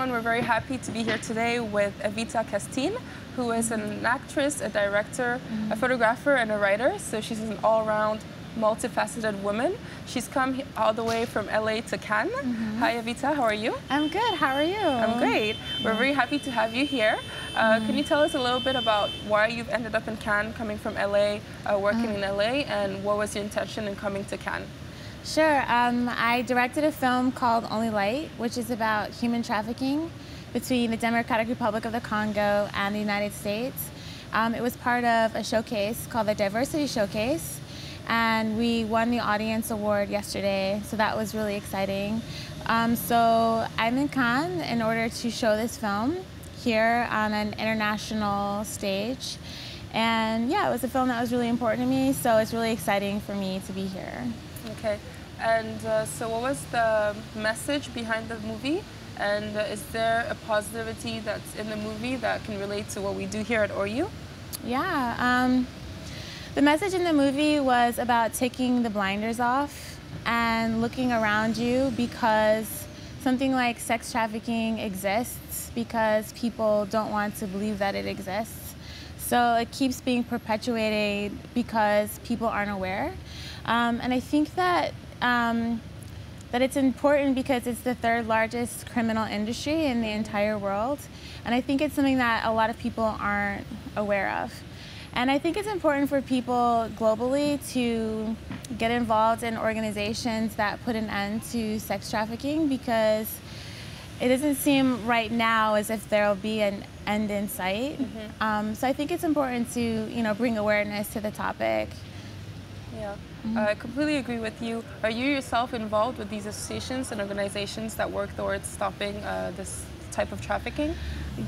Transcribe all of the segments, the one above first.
everyone. We're very happy to be here today with Evita Castine, who is an actress, a director, a photographer, and a writer. So she's an all-around, multifaceted woman. She's come all the way from LA to Cannes. Hi, Evita. How are you? I'm good. How are you? I'm great. We're very happy to have you here. Can you tell us a little bit about why you've ended up in Cannes, coming from LA, working in LA, and what was your intention in coming to Cannes? Sure. I directed a film called Only Light, which is about human trafficking between the Democratic Republic of the Congo and the United States. It was part of a showcase called the Diversity Showcase, and we won the audience award yesterday, so that was really exciting. So I'm in Cannes in order to show this film here on an international stage. And yeah, it was a film that was really important to me, so it's really exciting for me to be here. Okay. And so what was the message behind the movie? And is there a positivity that's in the movie that can relate to what we do here at Horyou? Yeah. The message in the movie was about taking the blinders off and looking around you, because something like sex trafficking exists because people don't want to believe that it exists. So it keeps being perpetuated because people aren't aware. And I think that that it's important because it's the third largest criminal industry in the entire world. And I think it's something that a lot of people aren't aware of. And I think it's important for people globally to get involved in organizations that put an end to sex trafficking, because it doesn't seem right now as if there'll be an end in sight. So I think it's important to, bring awareness to the topic. Yeah, I completely agree with you. Are you yourself involved with these associations and organizations that work towards stopping this type of trafficking?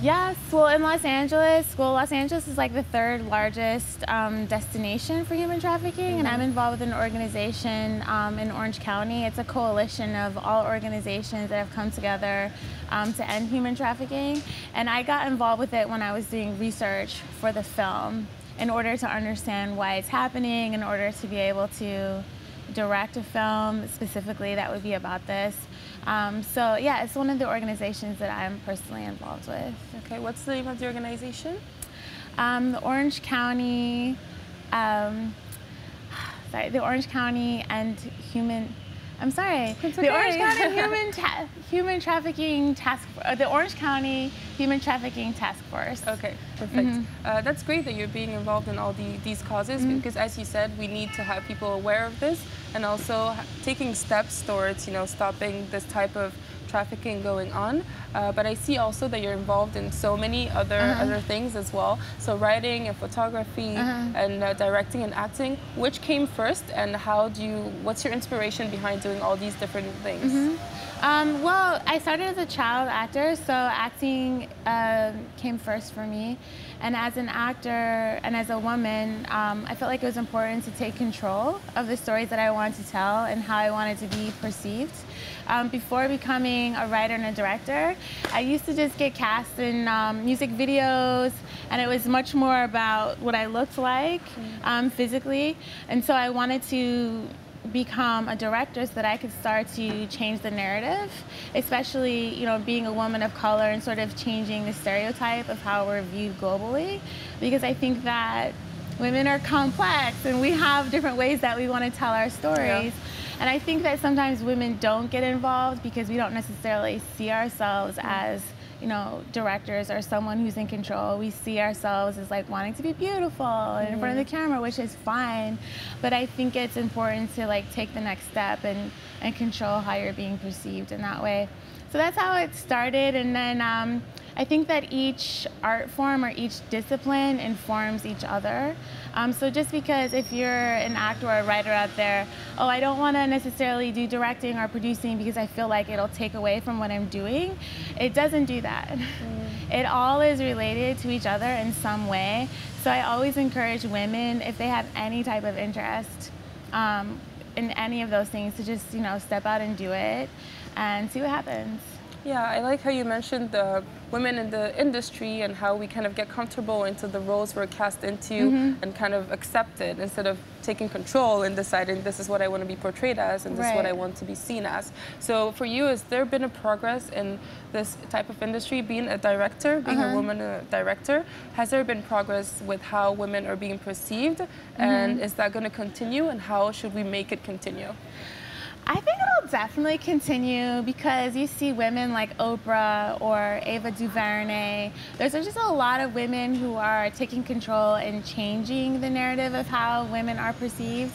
Yes, well, in Los Angeles, Los Angeles is like the third largest destination for human trafficking, and I'm involved with an organization in Orange County. It's a coalition of all organizations that have come together to end human trafficking, and I got involved with it when I was doing research for the film, in order to understand why it's happening, in order to be able to direct a film specifically that would be about this. So yeah, it's one of the organizations that I'm personally involved with. Okay, what's the name of the organization? The Orange County, the Orange County and Human, I'm sorry, the Orange County Human Trafficking Task, the Orange County Human Trafficking Task Force. Okay, perfect. That's great that you're being involved in all these causes, because as you said, we need to have people aware of this, and also taking steps towards, stopping this type of trafficking going on. But I see also that you're involved in so many other things as well. So writing and photography and directing and acting. Which came first, and what's your inspiration behind doing all these different things? Well, I started as a child actor, so acting came first for me. And as an actor and as a woman, I felt like it was important to take control of the stories that I wanted to tell and how I wanted to be perceived. Before becoming a writer and a director, I used to just get cast in music videos, and it was much more about what I looked like physically. And so I wanted to become a director so that I could start to change the narrative, especially being a woman of color and sort of changing the stereotype of how we're viewed globally, because I think that women are complex and we have different ways that we want to tell our stories. And I think that sometimes women don't get involved because we don't necessarily see ourselves as directors or someone who's in control. We see ourselves as like wanting to be beautiful in front of the camera, which is fine. But I think it's important to take the next step and control how you're being perceived in that way. So that's how it started. And then I think that each art form or each discipline informs each other. So just because if you're an actor or a writer out there, oh, I don't want to necessarily do directing or producing because I feel like it'll take away from what I'm doing, it doesn't do that. It all is related to each other in some way. So I always encourage women, if they have any type of interest in any of those things, to just step out and do it and see what happens. Yeah, I like how you mentioned the women in the industry and how we kind of get comfortable into the roles we're cast into and kind of accept it instead of taking control and deciding this is what I want to be portrayed as and this is what I want to be seen as. So for you, has there been a progress in this type of industry, being a director, being a woman director? Has there been progress with how women are being perceived, and is that going to continue, and how should we make it continue? I think it'll definitely continue because you see women like Oprah or Ava DuVernay. There's just a lot of women who are taking control and changing the narrative of how women are perceived.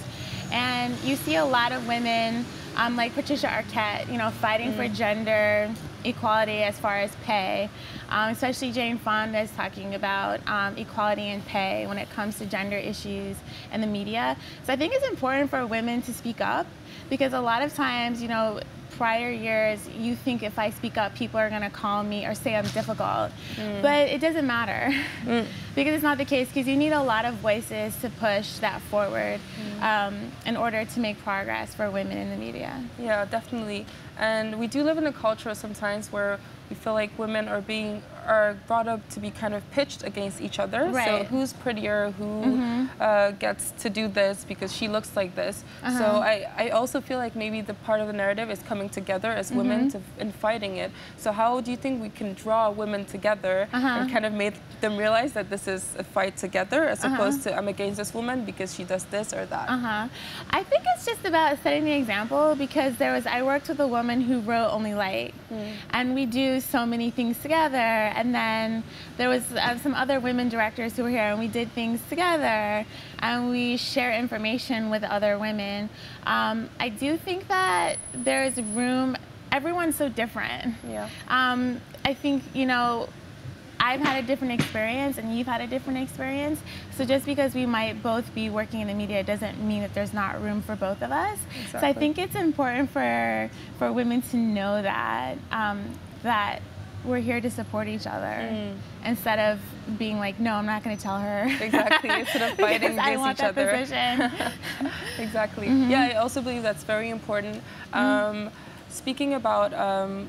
And you see a lot of women like Patricia Arquette, you know, fighting for gender equality as far as pay. Especially Jane Fonda is talking about equality in pay when it comes to gender issues in the media. So I think it's important for women to speak up, because a lot of times, you know, prior years, you think if I speak up, people are going to call me or say I'm difficult. But it doesn't matter because it's not the case, because you need a lot of voices to push that forward in order to make progress for women in the media. Yeah, definitely. And we do live in a culture sometimes where we feel like women are brought up to be kind of pitched against each other. Right. So who's prettier, who gets to do this because she looks like this. So I also feel like maybe the part of the narrative is coming together as women in fighting it. So how do you think we can draw women together and kind of make them realize that this is a fight together as opposed to I'm against this woman because she does this or that? I think it's just about setting the example, because I worked with a woman who wrote Only Light, and we do so many things together. And then there was some other women directors who were here, and we did things together, and we share information with other women. I do think that there's room. Everyone's so different. Yeah. I think, you know, I've had a different experience and you've had a different experience. So just because we might both be working in the media doesn't mean that there's not room for both of us. Exactly. So I think it's important for women to know that, that we're here to support each other instead of being like, no, I'm not going to tell her. Exactly, instead of fighting against each other. Exactly. Yeah, I also believe that's very important. Speaking about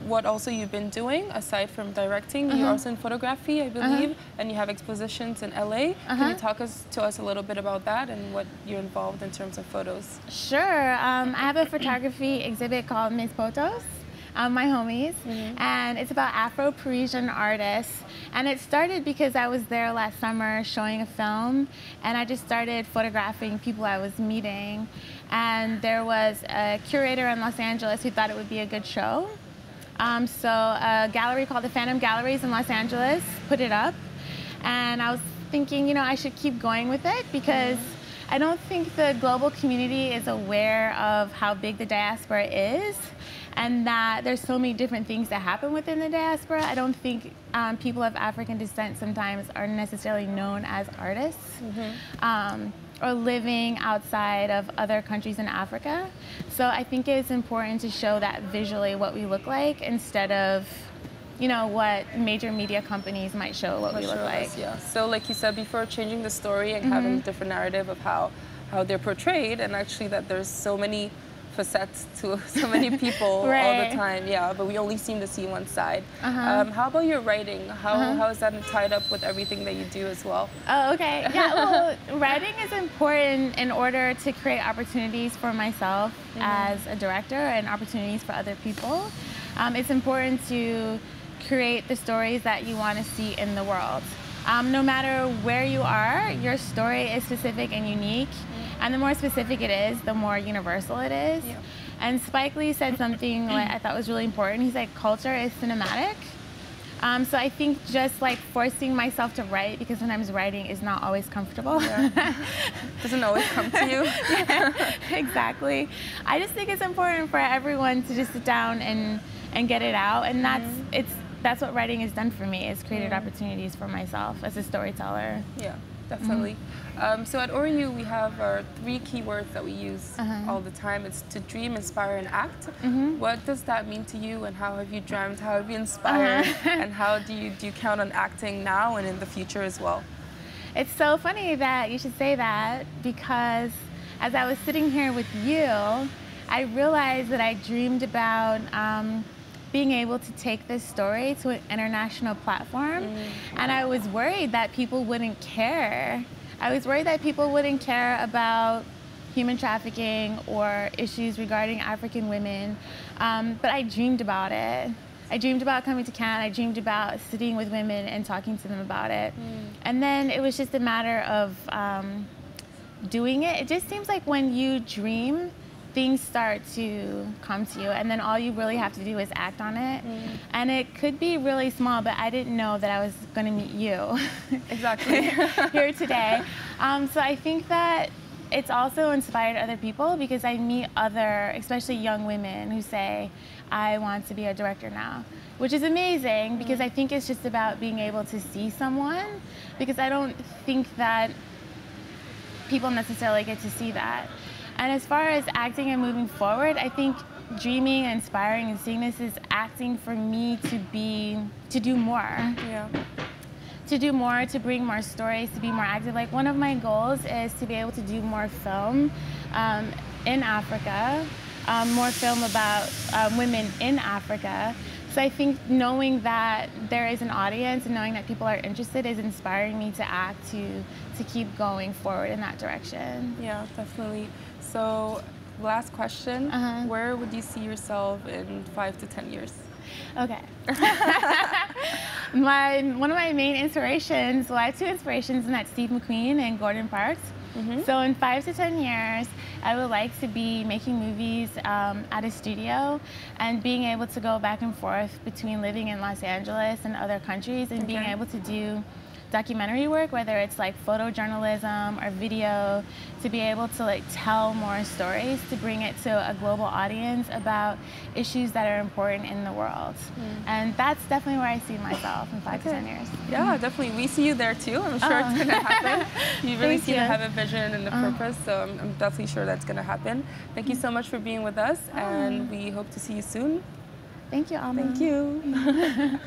what also you've been doing aside from directing, you're also in photography, I believe, and you have expositions in LA. Can you talk to us a little bit about that and what you're involved in terms of photos? Sure. I have a photography exhibit called Mis Photos, my homies, and it's about Afro-Parisian artists. And it started because I was there last summer showing a film, and I just started photographing people I was meeting. And there was a curator in Los Angeles who thought it would be a good show. So a gallery called the Phantom Galleries in Los Angeles put it up. And I was thinking, you know, I should keep going with it, because I don't think the global community is aware of how big the diaspora is, and that there's so many different things that happen within the diaspora. I don't think people of African descent sometimes are necessarily known as artists or living outside of other countries in Africa. So I think it's important to show that visually what we look like, instead of, you know, what major media companies might show what we look like. Yeah. So like you said before, changing the story and having a different narrative of how they're portrayed, and actually that there's so many facets to so many people all the time. Yeah, but we only seem to see one side. How about your writing? How is that tied up with everything that you do as well? Oh, okay. Yeah, well, writing is important in order to create opportunities for myself as a director and opportunities for other people. It's important to create the stories that you want to see in the world. No matter where you are, your story is specific and unique. And the more specific it is, the more universal it is. Yeah. And Spike Lee said something that I thought was really important. He's like, culture is cinematic. So I think just like forcing myself to write, because sometimes writing is not always comfortable. Yeah. Doesn't always come to you. Yeah, exactly. I just think it's important for everyone to just sit down and get it out. And that's what writing has done for me, is created opportunities for myself as a storyteller. Yeah, definitely. So at Horyou, we have our 3 keywords that we use all the time. It's to dream, inspire, and act. What does that mean to you, and how have you dreamt, how have you inspired, and how do you count on acting now and in the future as well? It's so funny that you should say that, because as I was sitting here with you, I realized that I dreamed about being able to take this story to an international platform. And I was worried that people wouldn't care. I was worried that people wouldn't care about human trafficking or issues regarding African women. But I dreamed about it. I dreamed about coming to Canada. I dreamed about sitting with women and talking to them about it. And then it was just a matter of doing it. It just seems like when you dream, things start to come to you, and then all you really have to do is act on it. And it could be really small, but I didn't know that I was going to meet you Exactly. here today. So I think that it's also inspired other people, because I meet other, especially young women, who say, I want to be a director now, which is amazing, because I think it's just about being able to see someone, because I don't think that people necessarily get to see that. And as far as acting and moving forward, I think dreaming, inspiring, and seeing this is acting for me to do more. Yeah. To do more, to bring more stories, to be more active. Like, one of my goals is to be able to do more film in Africa, more film about women in Africa. So I think knowing that there is an audience and knowing that people are interested is inspiring me to act, to keep going forward in that direction. Yeah, definitely. So, last question, where would you see yourself in 5 to 10 years? Okay. One of my main inspirations, well, I have two inspirations, and that's Steve McQueen and Gordon Parks. So in 5 to 10 years, I would like to be making movies at a studio and being able to go back and forth between living in Los Angeles and other countries, and being able to do documentary work, whether it's like photojournalism or video, to be able to like tell more stories, to bring it to a global audience about issues that are important in the world. And that's definitely where I see myself in 5 to 10 years. Yeah, definitely. We see you there too. I'm sure it's going to happen. You really seem to have a vision and a purpose, so I'm definitely sure that's going to happen. Thank you so much for being with us, and we hope to see you soon. Thank you, Alma. Thank you.